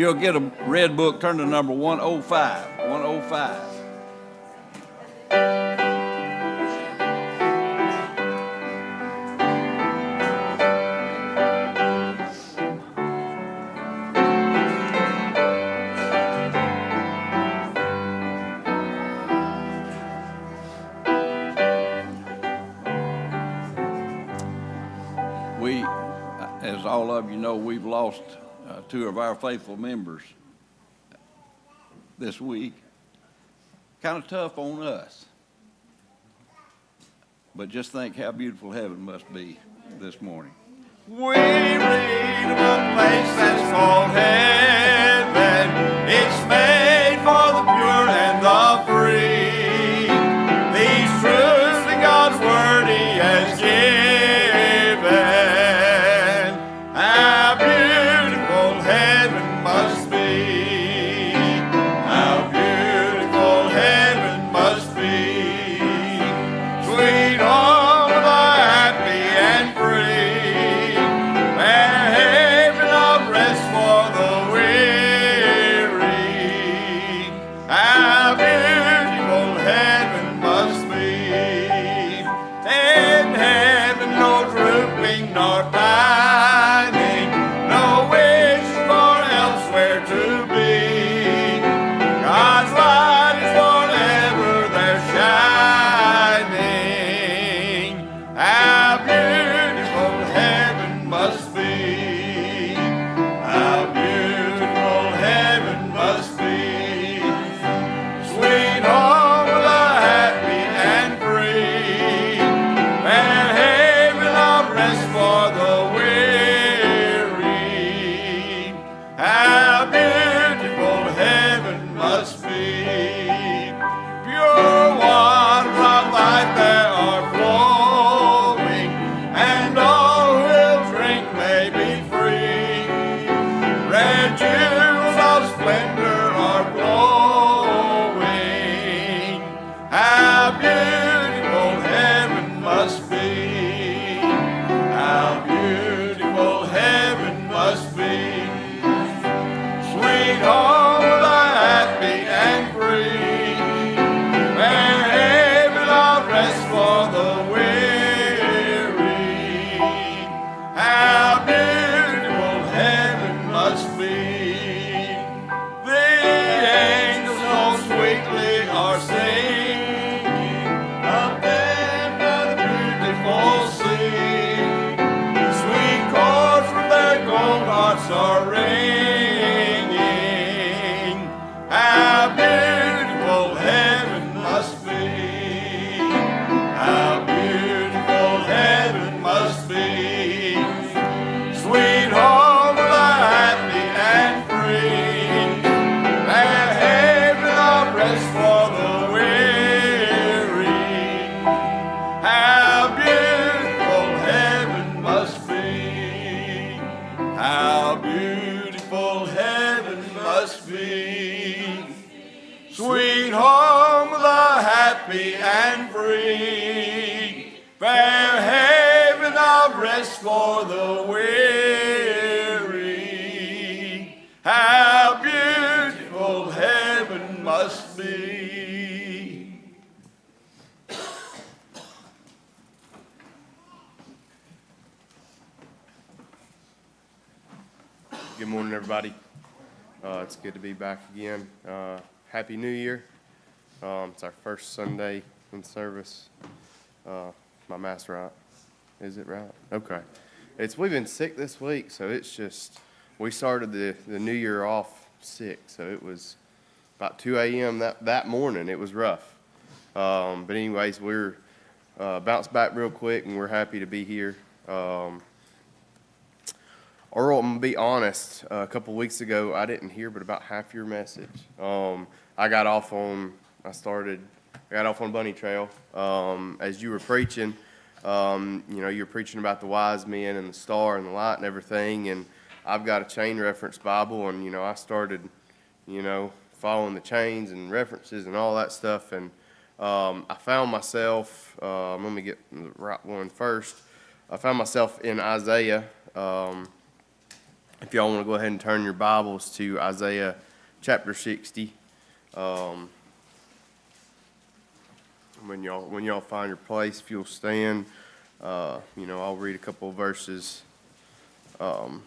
you'll get a red book, turn to number 105. 105. As all of you know, we've lost two of our faithful members this week. Kind of tough on us. But just think how beautiful heaven must be this morning. We read of a place that's called heaven. It's made for the pure and the free. These truths in God's word He has given. How beautiful heaven must be. How beautiful heaven must be. Sweet home of the happy and free. Where haven of rest for the weary. How beautiful heaven must be. In heaven no drooping nor pining, no wish for elsewhere to be. God's light is forever there shining. How beautiful heaven must be. How beautiful heaven must be. Sweet home of the happy and free. Where haven of rest for the weary. How beautiful heaven must be. Pure waters of life there are flowing, and all who will drink may be free. Red jewels of splendor are glowing. How beautiful heaven must be. How beautiful heaven must be. Sweet home of the happy and free. Where haven of rest for the weary. How beautiful heaven must be. The angels so sweetly are singing of them that beautiful scene. Sweet chords from their gold hearts are ringing. How beautiful heaven must be. How beautiful heaven must be. Sweet home of the happy and free. Where haven of rest for the weary. How beautiful heaven must be. How beautiful heaven must be. Sweet home of the happy and free. Fair haven of rest for the weary. How beautiful heaven must be. Good morning, everybody. It's good to be back again. Happy New Year. It's our first Sunday in service. My math's right. Is it right? Okay. We've been sick this week, so it's just, we started the New Year off sick, so it was about 2 a.m. that morning. It was rough. But anyways, we're bounced back real quick, and we're happy to be here. Earl, I'm going to be honest, a couple weeks ago, I didn't hear but about half your message. I got off on Bunny Trail. As you were preaching, you were preaching about the wise men and the star and the light and everything, and I've got a chain reference Bible, and, I started, following the chains and references and all that stuff, and I found myself, let me get the right one first, I found myself in Isaiah if y'all want to go ahead and turn your Bibles to Isaiah chapter 60. When y'all find your place, if you'll stand, I'll read a couple of verses. In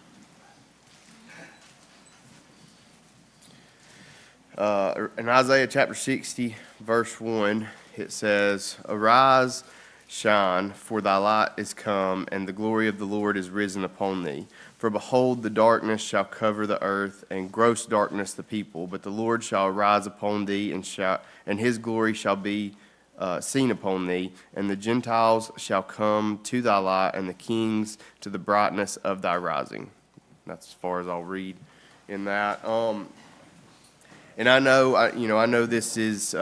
Isaiah chapter 60, verse 1, it says, "Arise, shine, for thy light is come, and the glory of the Lord is risen upon thee. For behold, the darkness shall cover the earth, and gross darkness the people. But the Lord shall arise upon thee, and his glory shall be seen upon thee. And the Gentiles shall come to thy light, and the kings to the brightness of thy rising." That's as far as I'll read in that. And I know this is,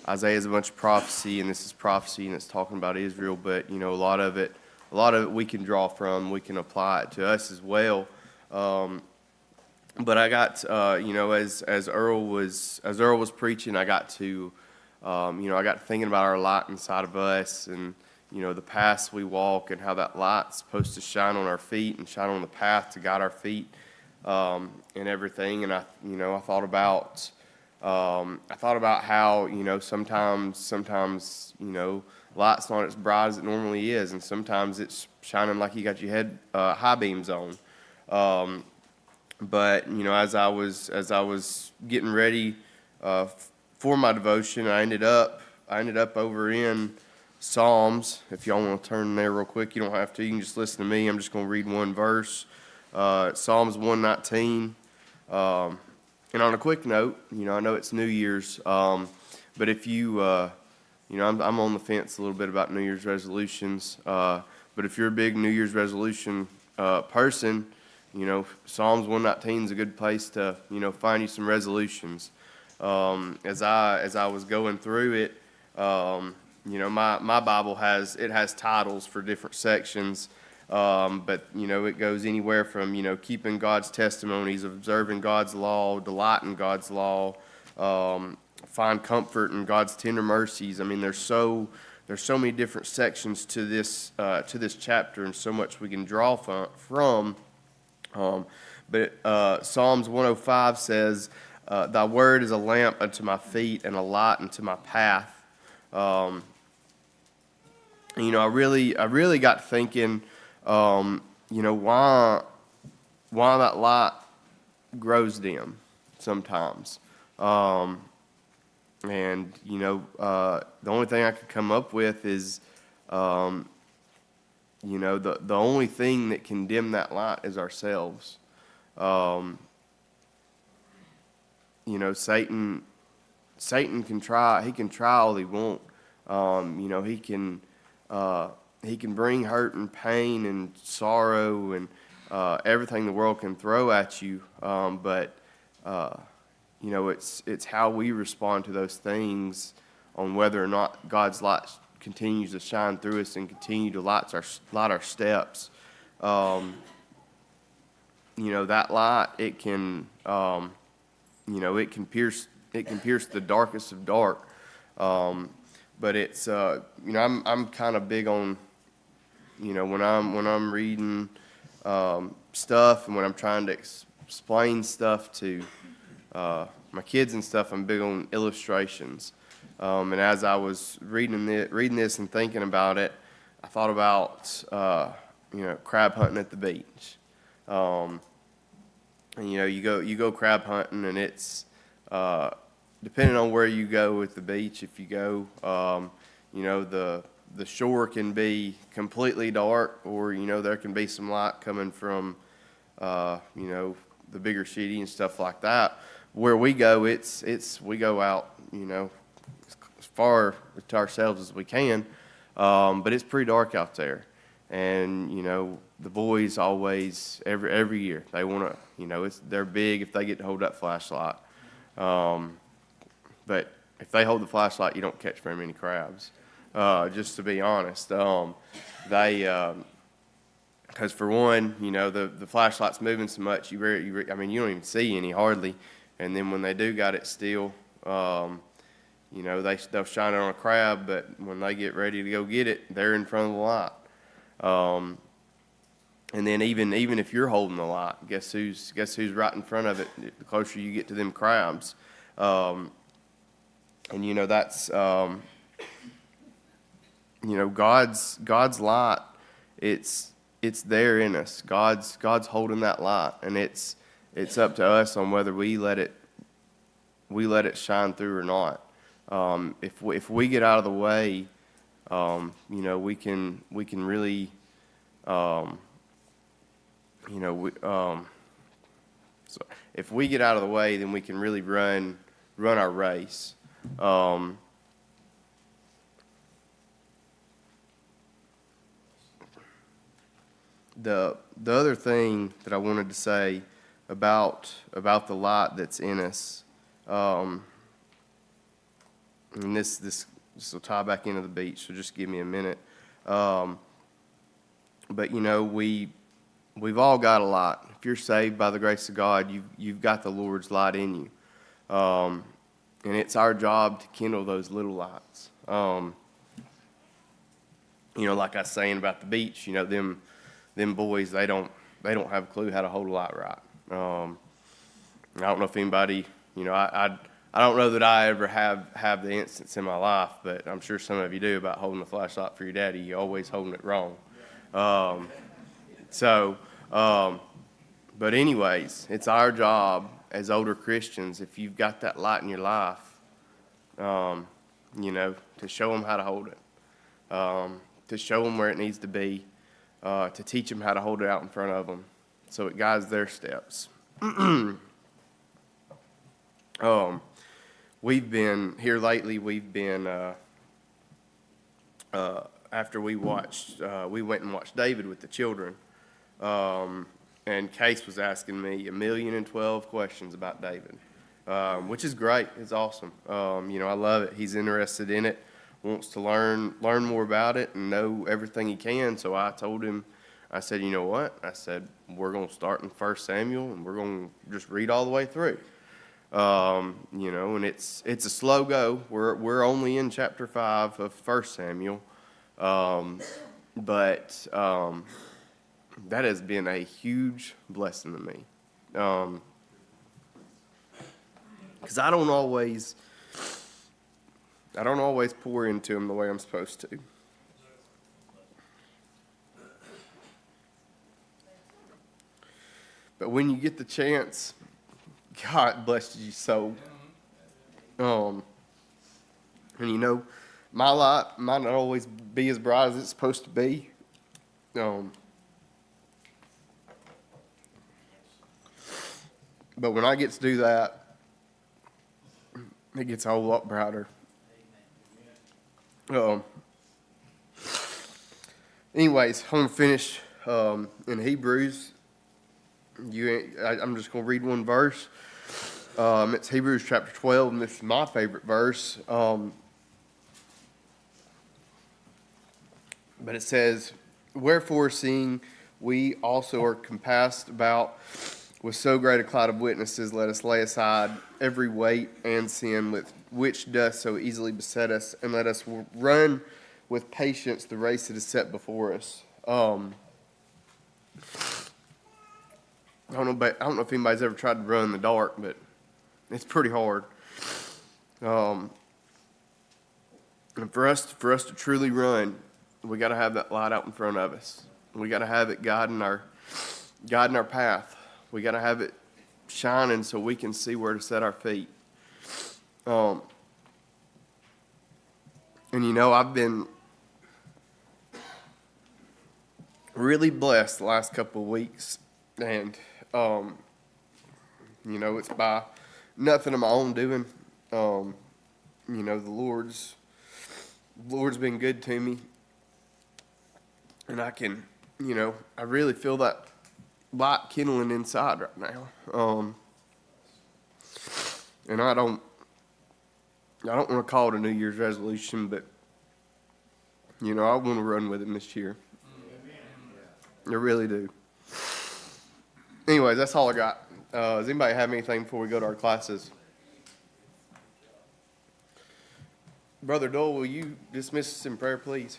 Isaiah is a bunch of prophecy, and this is prophecy, and it's talking about Israel. But a lot of it we can draw from, we can apply it to us as well. But I got, as Earl was preaching, I got to, I got thinking about our light inside of us, and the paths we walk, and how that light's supposed to shine on our feet and shine on the path to guide our feet. And everything, and I thought about how sometimes light's not as bright as it normally is, and sometimes it's shining like you got your head high beams on. But as I was getting ready for my devotion, I ended up over in Psalms. If y'all want to turn there real quick, you don't have to. You can just listen to me. I'm just going to read one verse. Psalms 119. And on a quick note, I know it's New Year's, but if you, I'm on the fence a little bit about New Year's resolutions, but if you're a big New Year's resolution person, Psalms 119 is a good place to, find you some resolutions. As I was going through it, my Bible has titles for different sections. But it goes anywhere from keeping God's testimonies, observing God's law, delight in God's law, find comfort in God's tender mercies. I mean, there's so many different sections to this chapter, and so much we can draw from. But Psalms 105 says, "Thy word is a lamp unto my feet and a light unto my path." I really got thinking. Why that light grows dim sometimes. And, the only thing I could come up with is, the only thing that can dim that light is ourselves. Satan can try, he can try all he wants. He can bring hurt and pain and sorrow and everything the world can throw at you. But it's how we respond to those things on whether or not God's light continues to shine through us and continue to light our steps. That light, it can pierce the darkest of dark. But it's I'm kind of big on when I'm reading stuff, and when I'm trying to explain stuff to my kids and stuff, I'm big on illustrations. And as I was reading this and thinking about it, I thought about crab hunting at the beach. And you go crab hunting, and it's depending on where you go at the beach. If you go, the shore can be completely dark, or there can be some light coming from the bigger city and stuff like that. Where we go, we go out as far to ourselves as we can, but it's pretty dark out there. And the boys always every year they want to they're big if they get to hold that flashlight. But if they hold the flashlight, you don't catch very many crabs. Just to be honest, because for one, the flashlight's moving so much, you don't even see any hardly. And then when they do got it still, they'll shine it on a crab, but when they get ready to go get it, they're in front of the light. And then even if you're holding the light, guess who's right in front of it? The closer you get to them crabs, and that's God's light. It's there in us. God's holding that light, and it's up to us on whether we let it shine through or not. If we get out of the way, we can really. So if we get out of the way, then we can really run our race. The other thing that I wanted to say about the light that's in us, and this will tie back into the beach, so just give me a minute. But we've all got a light. If you're saved by the grace of God, you've got the Lord's light in you, and it's our job to kindle those little lights. Like I was saying about the beach, them boys, they don't have a clue how to hold a light right. I don't know if anybody, I don't know that I ever have the instance in my life, but I'm sure some of you do about holding a flashlight for your daddy. You're always holding it wrong. But anyways, it's our job as older Christians, if you've got that light in your life, to show them how to hold it, to show them where it needs to be, to teach them how to hold it out in front of them so it guides their steps. We've been here lately, after we went and watched David with the children, and Case was asking me 1,012 questions about David, which is great. It's awesome. I love it. He's interested in it, wants to learn more about it and know everything he can. So I told him, I said, you know what? I said, we're going to start in 1 Samuel, and we're going to just read all the way through. And it's a slow go. We're only in chapter 5 of 1 Samuel. But that has been a huge blessing to me. Because I don't always pour into him the way I'm supposed to. But when you get the chance, God blesses you so. And my light might not always be as bright as it's supposed to be. But when I get to do that, it gets a whole lot brighter. Anyways, I'm going to finish in Hebrews. I'm just going to read one verse. It's Hebrews chapter 12, and this is my favorite verse. But it says, "Wherefore, seeing we also are compassed about with so great a cloud of witnesses, let us lay aside every weight and sin which doth so easily beset us, and let us run with patience the race that is set before us." I don't know if anybody's ever tried to run in the dark, but it's pretty hard. And for us to truly run, we got to have that light out in front of us. We got to have it guiding our path. We got to have it shining so we can see where to set our feet. And I've been really blessed the last couple of weeks, and it's by nothing of my own doing. The Lord's been good to me, and I can, I really feel that light kindling inside right now. And I don't want to call it a New Year's resolution, but I want to run with it this year. I really do. Anyways, that's all I got. Does anybody have anything before we go to our classes? Brother Dole, will you dismiss us in prayer, please?